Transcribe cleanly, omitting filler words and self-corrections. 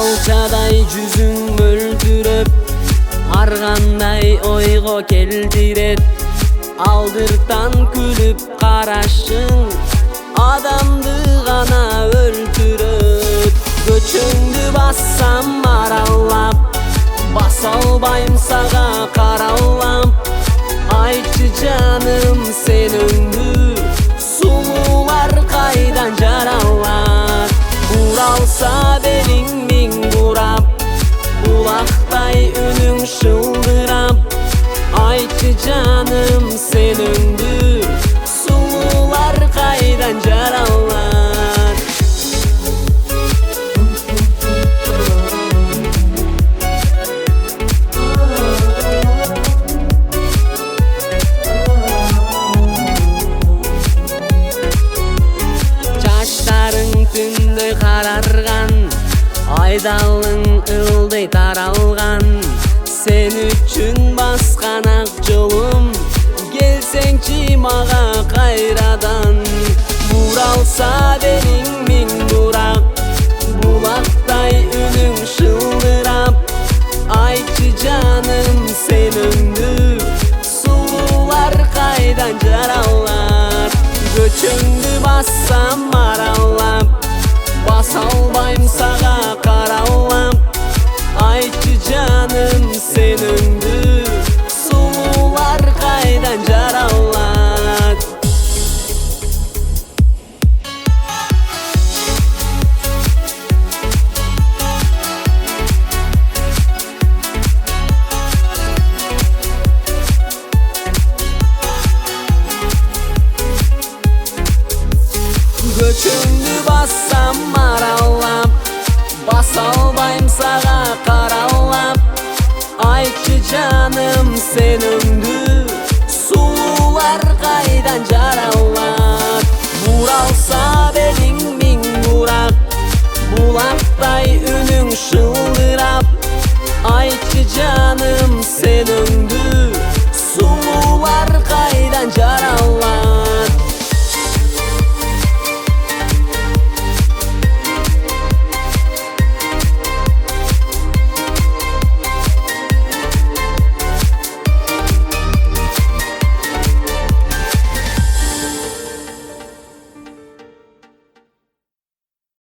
Алчадай жүзүң мөлдүрөп, аргандай ойго келтирет. Алдыртан күлүп карашың адамды гана өлтүрөт. Көчөңдү бассам аралап, баса албайм сага каралап. Айтчы жаным сен өңдү, сулуулар кайдан жаралат. Уралса белиң миң бурап, булактай үнүң шылдырап. Айтчы жаным сен өңдү, сулуулар кайдан жаралат. Түндөй карарган, айдалың ылдый таралган. Сен үчүн баскан ак жолум, келсеңчи мага кайрадан. Буралса белиң миң бурак, булактай үнүң шылдырап. Айтчы жаным сен өңдү, сулуулар кайдан жаралат. Көчөңдү бассам аралап, баса албайм сага каралап. Айтчы жаным сен өңдү, сулуулар кайдан жаралат. Көчөңдү бассам аралап, баса албайм сага каралап. Айтчы жаным сен өңдү, сулуулар кайдан жаралат. Буралса белиң миң бурак, булактай үнүң шылдырап. Айтчы жаным сен өңдү, сулуулар кайдан жаралат.